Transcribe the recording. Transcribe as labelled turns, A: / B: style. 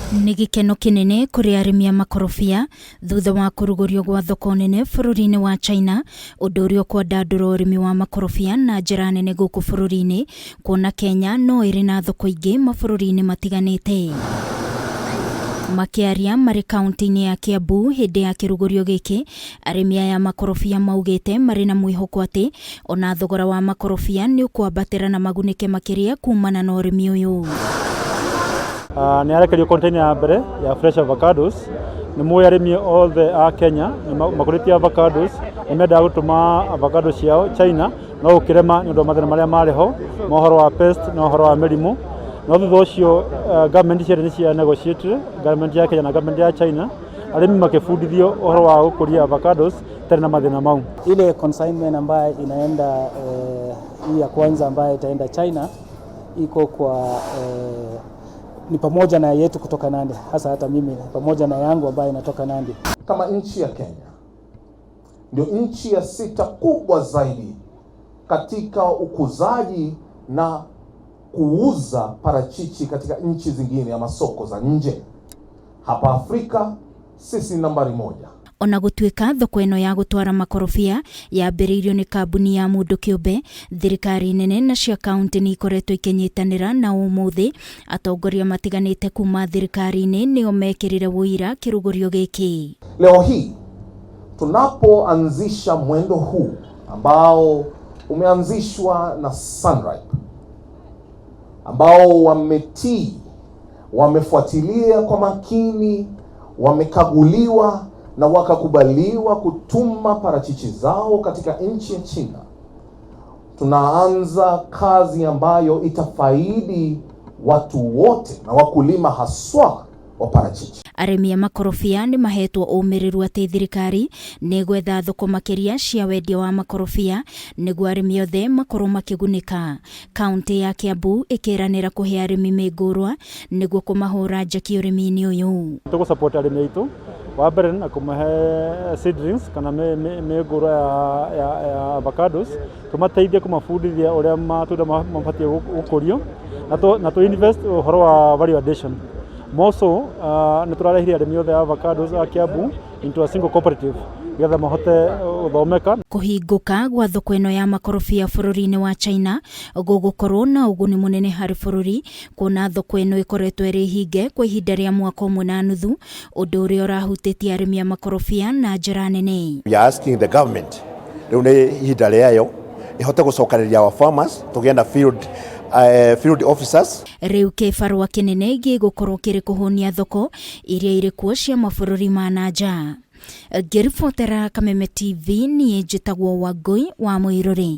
A: Nĩ gĩkeno kĩnene kũrĩ arĩmi a makorobia thutha wa kũrugũrio gwa thoko nene bũrũri-inĩ wa China, ũndũ ũrĩa ũkwandandũra ũrĩmi wa makorobia na njĩra nene gũkũ bũrũri-inĩ, kuona Kenya no ĩrĩ na thoko ingĩ mabũrũri-inĩ matiganĩte. Makĩaria marĩ kaunti-inĩ ya Kiambu hĩndĩ ya kĩrugũrio gĩkĩ, arĩmi aya makorobia maugĩte marĩ na mwĩhoko atĩ ona thogora wa makorobia nĩ ũkwambatĩra na magunĩke makĩria kumana na ũrĩmi ũyũ.
B: Nĩ arekerio container ya mbere ya fresh avocados. Nĩ mũĩ arĩmi othe a Kenya makũrĩtie avocados, nĩ mendaga gũtũma avocados ciao China, no ũkĩrema nĩ ũndũ wa mathĩna marĩa marĩ ho, na ũhoro wa pest na ũhoro wa mĩrimũ. No thutha ũcio government ciarĩ nĩ cia negotiate, government ya Kenya na government ya China, arĩmi makĩbundithio ũhoro wa gũkũria avocados tena na mathĩna mau.
C: Ile consignment ambayo inaenda hii ya kwanza ambayo itaenda China iko kwa ni pamoja na yetu kutoka Nandi, hasa hata mimi pamoja na yangu ambayo inatoka Nandi.
D: Kama nchi ya Kenya ndio nchi ya 6 kubwa zaidi katika ukuzaji na kuuza parachichi katika nchi zingine ya masoko za nje. Hapa Afrika sisi nambari 1.
A: Ona gũtuĩka thoko ĩno ya gũtwara makorobia yambĩrĩirio nĩ kambuni ya mũndũ kĩũmbe, thirikari nene na cia kaunti nĩ ikoretwo ikinyitanĩra na ũmũthĩ atongoria matiganĩte kuma thirikari-inĩ nĩo mekĩrire wũira kĩrugũrio gĩkĩ.
D: Leo hii tunapoanzisha mwendo huu ambao umeanzishwa na Sunripe, ambao wametii, wamefuatilia kwa makini, wamekaguliwa na wakakubaliwa kutuma parachichi zao katika nchi ya China, tunaanza kazi ambayo itafaidi watu wote na wakulima haswa wa parachichi.
A: Arĩmi a makorobia nĩ mahetwo ũmĩrĩru atĩ thirikari nĩ gwetha thoko makĩria cia wendia wa makorobia nĩguo arĩmi othe makorwo makĩgunĩka. Kaunti ya Kiambu ĩkĩranĩra kũhe arĩmi mĩngũrwa nĩguo kũmahũra njeki ũrĩmi-inĩ ũyũ.
B: Tũgũsupport arĩmi aitũ, wa mbere na kũmahe seedlings kana mĩngũrwa ya avocados, tũmateithie kũmabundithia ũrĩa matunda mabatiĩ gũkũrio na tu invest ũhoro wa value addition. Moso nĩ tũrarehire arĩmi othe a avocados a Kiambu into a single cooperative getha mahote gũthomeka.
A: Kũhingũka gwa thoko ĩno ya makorobia bũrũri-inĩ wa China gũgũkorwo na ũguni mũnene harĩ bũrũri, kuona thoko ĩno ĩkoretwo ĩrĩ hinge kwa ihinda rĩa mwaka ũmwe na nuthu, ũndũ ũrĩa ũrahutĩtie arĩmi a makorobia na njĩra nene.
E: We are asking the government rĩu nĩ ihinda rĩayo ihote gũcokanĩrĩria our farmers, tũgĩe na field officers.
A: Rĩu kĩbarũa kĩnene gĩgũkorwo kĩrĩ kũhũnia thoko iria irĩ kuo cia mabũrũri ma nanja. Ngĩribotera Kameme TV, niĩ njĩtagwo Wangui wa Mũirũrĩ.